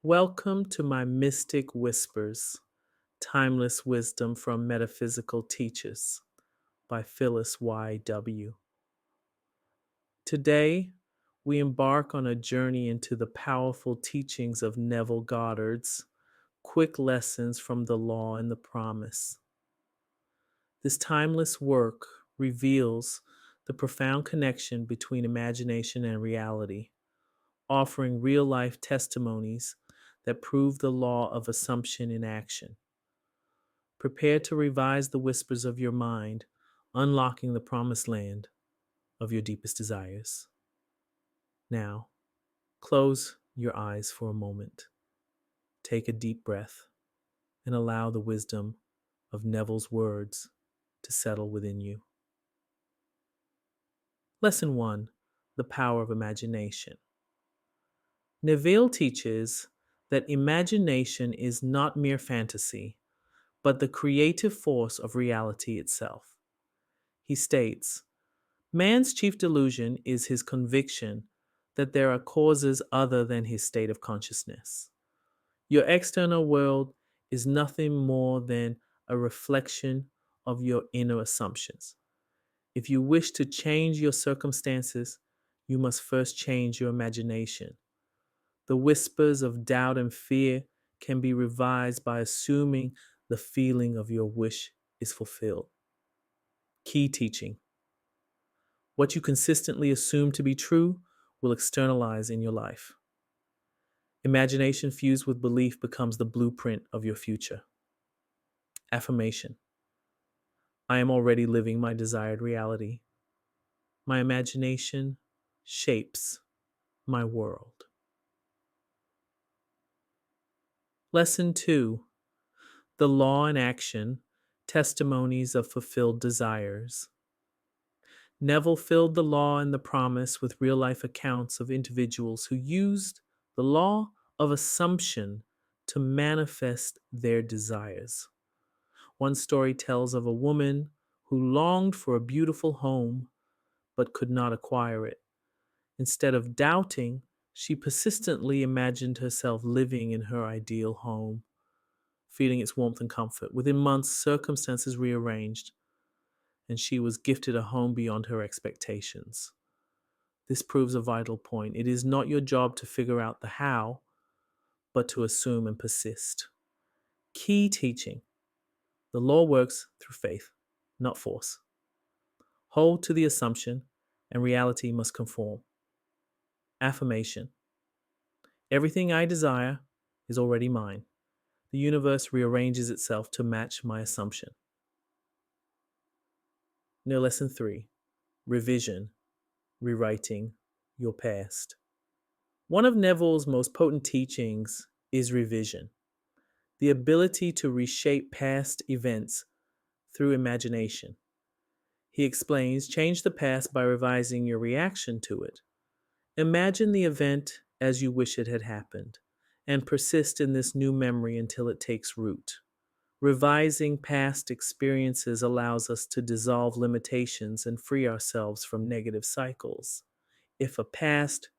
Welcome to my Mystic Whispers, Timeless Wisdom from Metaphysical Teachers by Phyllis Y.W. Today, we embark on a journey into the powerful teachings of Neville Goddard's Quick Lessons from the Law and the Promise. This timeless work reveals the profound connection between imagination and reality, offering real life testimonies that prove the law of assumption in action. Prepare to revise the whispers of your mind, unlocking the promised land of your deepest desires. Now, close your eyes for a moment. Take a deep breath and allow the wisdom of Neville's words to settle within you. Lesson 1: The Power of Imagination. Neville teaches that imagination is not mere fantasy, but the creative force of reality itself. He states, man's chief delusion is his conviction that there are causes other than his state of consciousness. Your external world is nothing more than a reflection of your inner assumptions. If you wish to change your circumstances, you must first change your imagination. The whispers of doubt and fear can be revised by assuming the feeling of your wish is fulfilled. Key teaching: what you consistently assume to be true will externalize in your life. Imagination fused with belief becomes the blueprint of your future. Affirmation: I am already living my desired reality. My imagination shapes my world. Lesson 2: The Law in Action, Testimonies of Fulfilled Desires. Neville filled the law and the promise with real life accounts of individuals who used the law of assumption to manifest their desires. One story tells of a woman who longed for a beautiful home but could not acquire it. Instead of doubting, she persistently imagined herself living in her ideal home, feeling its warmth and comfort. Within months, circumstances rearranged, and she was gifted a home beyond her expectations. This proves a vital point. It is not your job to figure out the how, but to assume and persist. Key teaching: the law works through faith, not force. Hold to the assumption, and reality must conform. Affirmation: everything I desire is already mine. The universe rearranges itself to match my assumption. Now, lesson 3: revision, rewriting your past. One of Neville's most potent teachings is revision, the ability to reshape past events through imagination. He explains, change the past by revising your reaction to it. Imagine the event as you wish it had happened, and persist in this new memory until it takes root. Revising past experiences allows us to dissolve limitations and free ourselves from negative cycles. If a past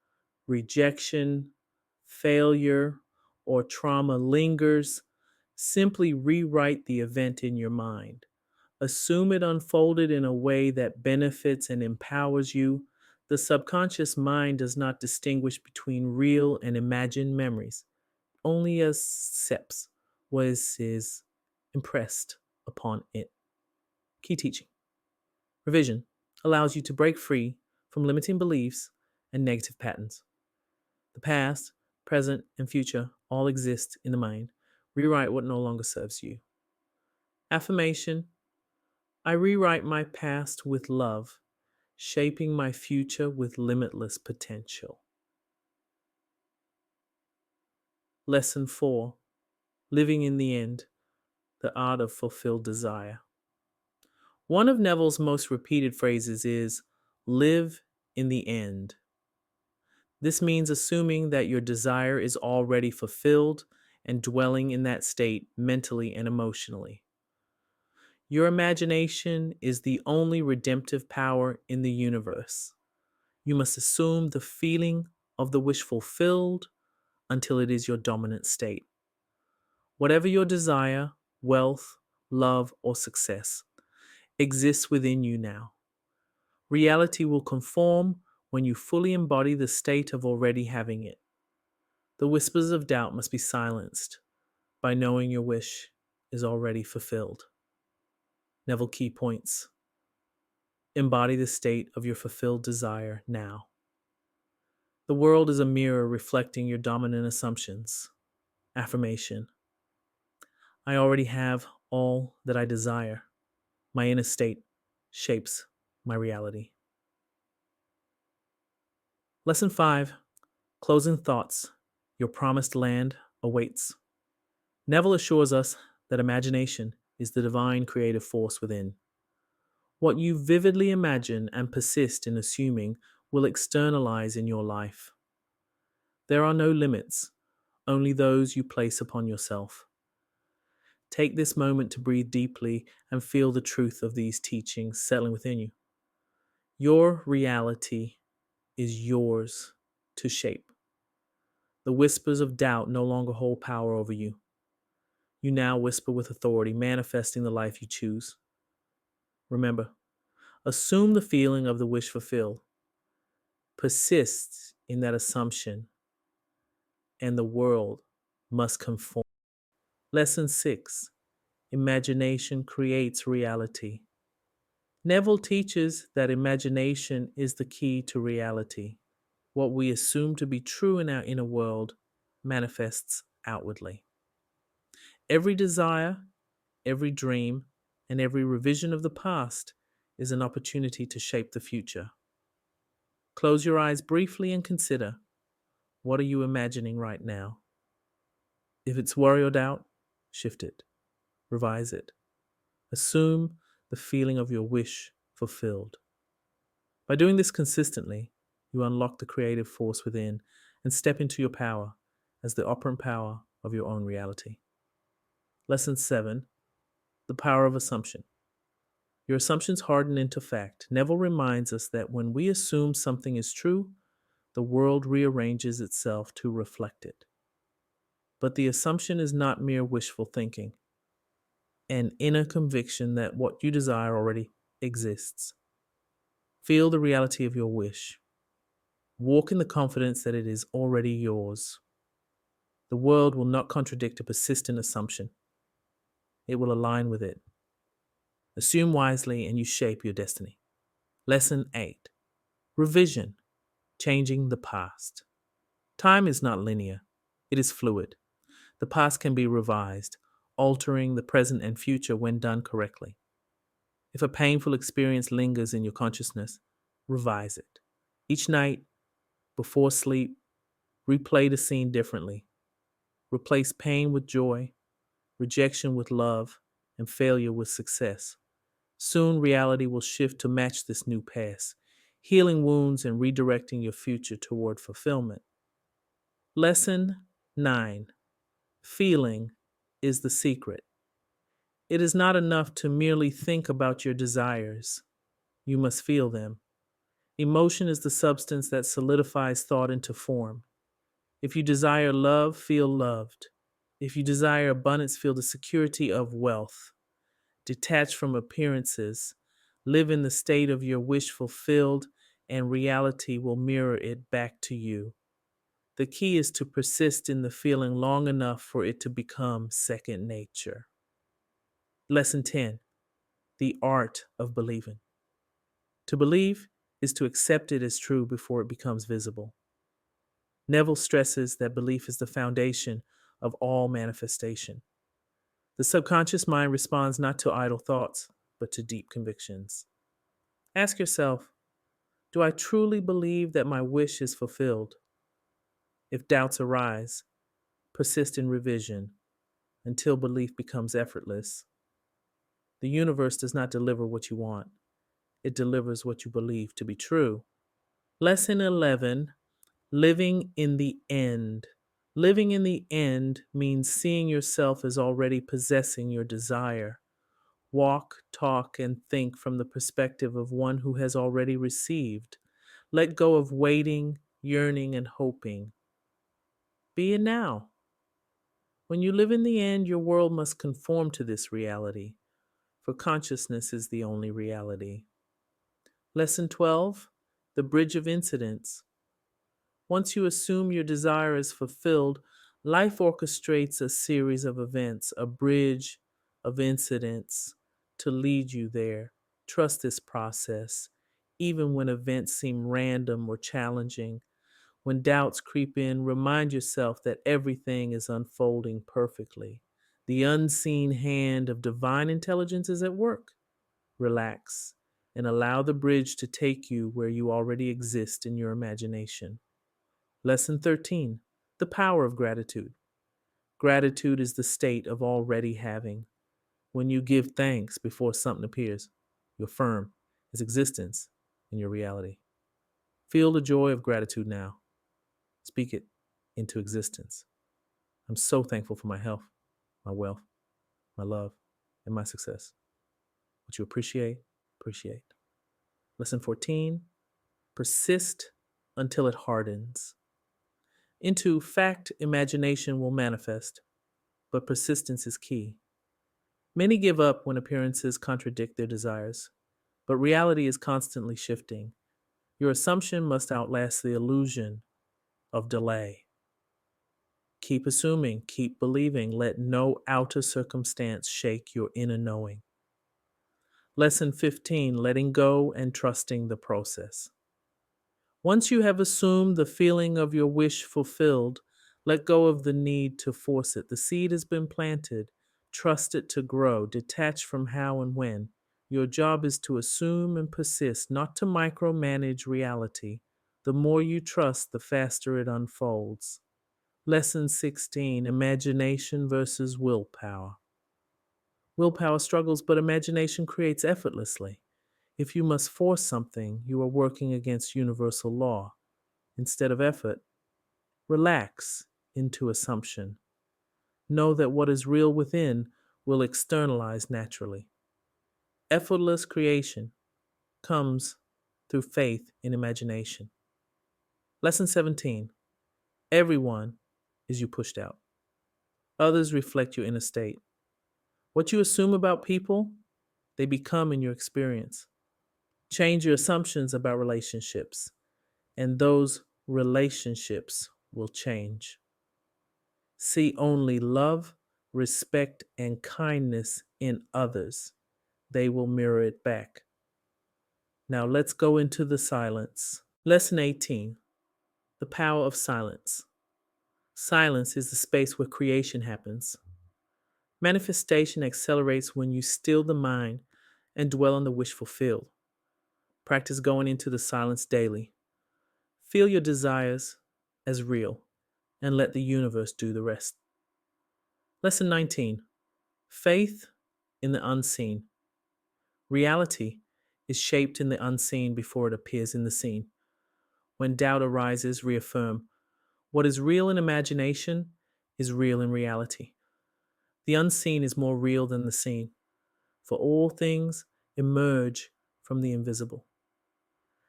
rejection, failure, or trauma lingers, simply rewrite the event in your mind. Assume it unfolded in a way that benefits and empowers you. The subconscious mind does not distinguish between real and imagined memories, only accepts what is impressed upon it. Key teaching: revision allows you to break free from limiting beliefs and negative patterns. The past, present, and future all exist in the mind. Rewrite what no longer serves you. Affirmation: I rewrite my past with love, shaping my future with limitless potential. Lesson 4: living in the end, the art of fulfilled desire. One of Neville's most repeated phrases is, live in the end. This means assuming that your desire is already fulfilled and dwelling in that state mentally and emotionally. Your imagination is the only redemptive power in the universe. You must assume the feeling of the wish fulfilled until it is your dominant state. Whatever your desire, wealth, love, or success exists within you now. Reality will conform when you fully embody the state of already having it. The whispers of doubt must be silenced by knowing your wish is already fulfilled. Neville Key Points. Embody the state of your fulfilled desire now. The world is a mirror reflecting your dominant assumptions. Affirmation. I already have all that I desire. My inner state shapes my reality. Lesson 5. Closing thoughts. Your promised land awaits. Neville assures us that imagination is the divine creative force within. What you vividly imagine and persist in assuming will externalize in your life. There are no limits, only those you place upon yourself. Take this moment to breathe deeply and feel the truth of these teachings settling within you. Your reality is yours to shape. The whispers of doubt no longer hold power over you. You now whisper with authority, manifesting the life you choose. Remember, assume the feeling of the wish fulfilled. Persist in that assumption, and the world must conform. Lesson 6. Imagination creates reality. Neville teaches that imagination is the key to reality. What we assume to be true in our inner world manifests outwardly. Every desire, every dream, and every revision of the past is an opportunity to shape the future. Close your eyes briefly and consider, what are you imagining right now? If it's worry or doubt, shift it, revise it. Assume the feeling of your wish fulfilled. By doing this consistently, you unlock the creative force within and step into your power as the operant power of your own reality. Lesson 7. The power of assumption. Your assumptions harden into fact. Neville reminds us that when we assume something is true, the world rearranges itself to reflect it. But the assumption is not mere wishful thinking, an inner conviction that what you desire already exists. Feel the reality of your wish. Walk in the confidence that it is already yours. The world will not contradict a persistent assumption. It will align with it. Assume wisely and you shape your destiny. Lesson 8. Revision. Changing the past. Time is not linear. It is fluid. The past can be revised, altering the present and future when done correctly. If a painful experience lingers in your consciousness, revise it. Each night, before sleep, replay the scene differently. Replace pain with joy, rejection with love, and failure with success. Soon reality will shift to match this new past, healing wounds and redirecting your future toward fulfillment. Lesson 9. Feeling is the secret. It is not enough to merely think about your desires. You must feel them. Emotion is the substance that solidifies thought into form. If you desire love, feel loved. If you desire abundance, feel the security of wealth. Detach from appearances. Live in the state of your wish fulfilled, and reality will mirror it back to you. The key is to persist in the feeling long enough for it to become second nature. Lesson 10. The art of believing. To believe is to accept it as true before it becomes visible. Neville stresses that belief is the foundation of all manifestation. The subconscious mind responds not to idle thoughts, but to deep convictions. Ask yourself, do I truly believe that my wish is fulfilled? If doubts arise, persist in revision until belief becomes effortless. The universe does not deliver what you want. It delivers what you believe to be true. Lesson 11. Living in the end. Living in the end means seeing yourself as already possessing your desire. Walk, talk, and think from the perspective of one who has already received. Let go of waiting, yearning, and hoping. Be it now. When you live in the end, your world must conform to this reality, for consciousness is the only reality. Lesson 12, the bridge of incidents. Once you assume your desire is fulfilled, life orchestrates a series of events, a bridge of incidents to lead you there. Trust this process, even when events seem random or challenging. When doubts creep in, remind yourself that everything is unfolding perfectly. The unseen hand of divine intelligence is at work. Relax and allow the bridge to take you where you already exist in your imagination. Lesson 13, the power of gratitude. Gratitude is the state of already having. When you give thanks before something appears, you affirm its existence in your reality. Feel the joy of gratitude now. Speak it into existence. I'm so thankful for my health, my wealth, my love, and my success. What you appreciate, appreciate. Lesson 14, persist until it hardens. Into fact, imagination will manifest, but persistence is key. Many give up when appearances contradict their desires, but reality is constantly shifting. Your assumption must outlast the illusion of delay. Keep assuming, keep believing. Let no outer circumstance shake your inner knowing. Lesson 15, letting go and trusting the process. Once you have assumed the feeling of your wish fulfilled, let go of the need to force it. The seed has been planted. Trust it to grow. Detach from how and when. Your job is to assume and persist, not to micromanage reality. The more you trust, the faster it unfolds. Lesson 16, imagination versus willpower. Willpower struggles, but imagination creates effortlessly. If you must force something, you are working against universal law. Instead of effort, relax into assumption. Know that what is real within will externalize naturally. Effortless creation comes through faith in imagination. Lesson 17, everyone is you pushed out. Others reflect your inner state. What you assume about people, they become in your experience. Change your assumptions about relationships, and those relationships will change. See only love, respect, and kindness in others. They will mirror it back. Now let's go into the silence. Lesson 18, the power of silence. Silence is the space where creation happens. Manifestation accelerates when you still the mind and dwell on the wish fulfilled. Practice going into the silence daily. Feel your desires as real and let the universe do the rest. Lesson 19, faith in the unseen. Reality is shaped in the unseen before it appears in the seen. When doubt arises, reaffirm what is real in imagination is real in reality. The unseen is more real than the seen, for all things emerge from the invisible.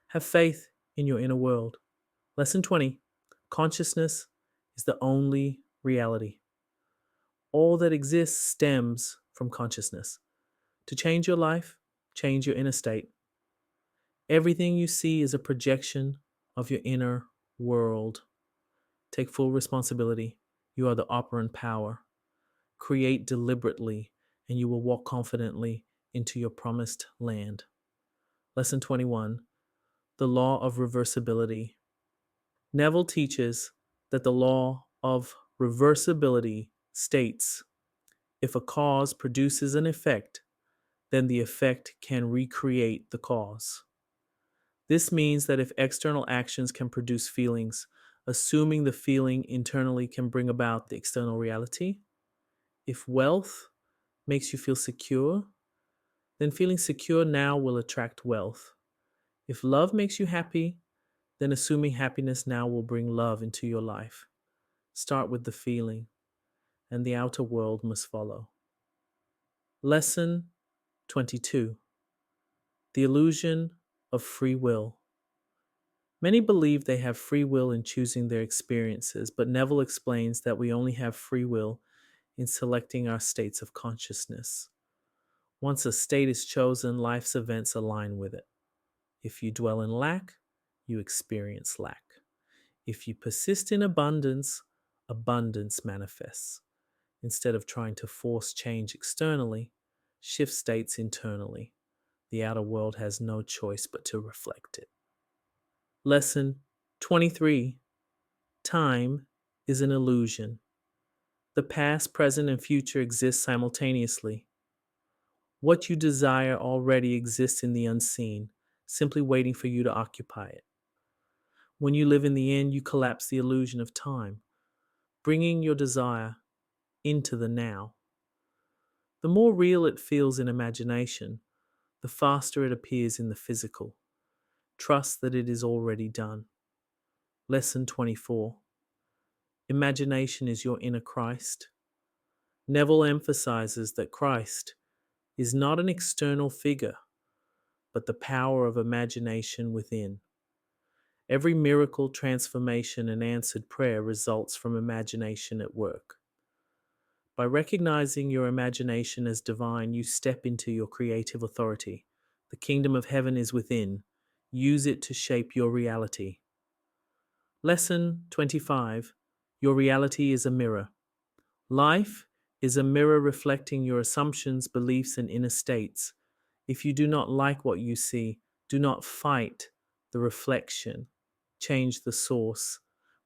Have faith in your inner world. Lesson 20, consciousness is the only reality. All that exists stems from consciousness. To change your life, change your inner state. Everything you see is a projection of your inner world. Take full responsibility. You are the operant power. Create deliberately, and you will walk confidently into your promised land. Lesson 21, the law of reversibility. Neville teaches that the law of reversibility states if a cause produces an effect, then the effect can recreate the cause. This means that if external actions can produce feelings, assuming the feeling internally can bring about the external reality. If wealth makes you feel secure, then feeling secure now will attract wealth. If love makes you happy, then assuming happiness now will bring love into your life. Start with the feeling, and the outer world must follow. Lesson 22, the illusion of free will. Many believe they have free will in choosing their experiences, but Neville explains that we only have free will in selecting our states of consciousness. Once a state is chosen, life's events align with it. If you dwell in lack, you experience lack. If you persist in abundance, abundance manifests. Instead of trying to force change externally, shift states internally. The outer world has no choice but to reflect it. Lesson 23. Time is an illusion. The past, present, and future exist simultaneously. What you desire already exists in the unseen, simply waiting for you to occupy it. When you live in the end, you collapse the illusion of time, bringing your desire into the now. The more real it feels in imagination, the faster it appears in the physical. Trust that it is already done. Lesson 24. Imagination is your inner Christ. Neville emphasizes that Christ is not an external figure, but the power of imagination within. Every miracle, transformation, and answered prayer results from imagination at work. By recognizing your imagination as divine, you step into your creative authority. The kingdom of heaven is within. Use it to shape your reality. Lesson 25. Your reality is a mirror. Life is a mirror reflecting your assumptions, beliefs, and inner states. If you do not like what you see, do not fight the reflection. Change the source.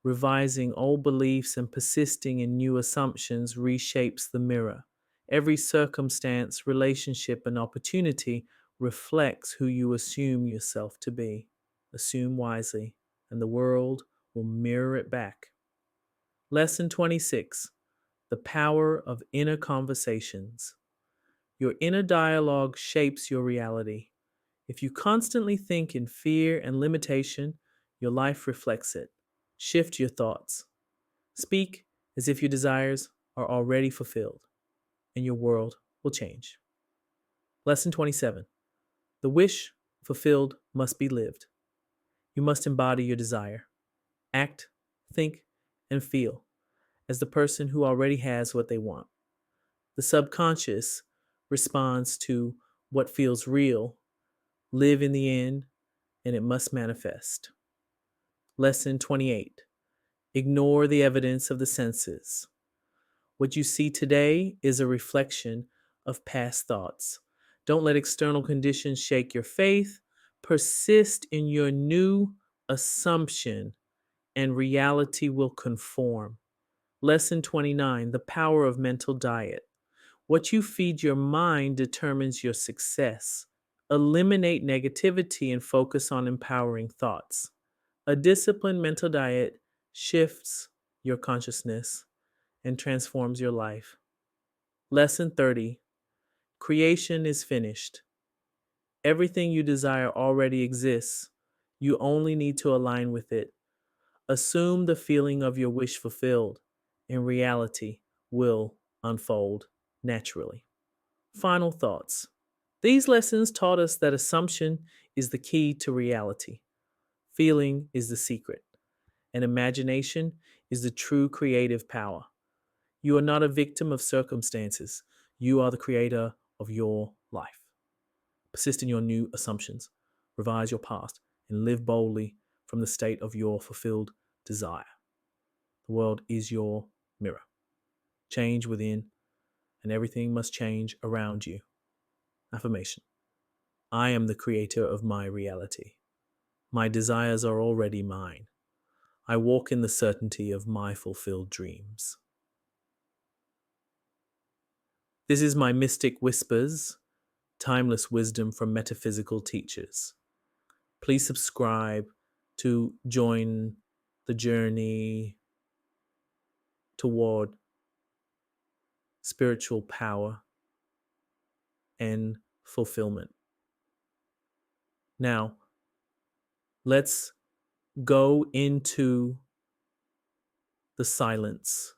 Revising old beliefs and persisting in new assumptions reshapes the mirror. Every circumstance, relationship, and opportunity reflects who you assume yourself to be. Assume wisely, and the world will mirror it back. Lesson 26. The power of inner conversations. Your inner dialogue shapes your reality. If you constantly think in fear and limitation, your life reflects it. Shift your thoughts. Speak as if your desires are already fulfilled, and your world will change. Lesson 27. The wish fulfilled must be lived. You must embody your desire. Act, think, and feel as the person who already has what they want. The subconscious responds to what feels real. Live in the end, and it must manifest. Lesson 28. Ignore the evidence of the senses. What you see today is a reflection of past thoughts. Don't let external conditions shake your faith. Persist in your new assumption, and reality will conform. Lesson 29. The power of mental diet. What you feed your mind determines your success. Eliminate negativity and focus on empowering thoughts. A disciplined mental diet shifts your consciousness and transforms your life. Lesson 30. Creation is finished. Everything you desire already exists. You only need to align with it. Assume the feeling of your wish fulfilled, and reality will unfold naturally. Final thoughts. These lessons taught us that assumption is the key to reality. Feeling is the secret, and imagination is the true creative power. You are not a victim of circumstances. You are the creator of your life. Persist in your new assumptions, revise your past, and live boldly from the state of your fulfilled desire. The world is your mirror. Change within, and everything must change around you. Affirmation. I am the creator of my reality. My desires are already mine. I walk in the certainty of my fulfilled dreams. This is my Mystic Whispers, timeless wisdom from metaphysical teachers. Please subscribe to join the journey toward spiritual power and fulfillment. Now, let's go into the silence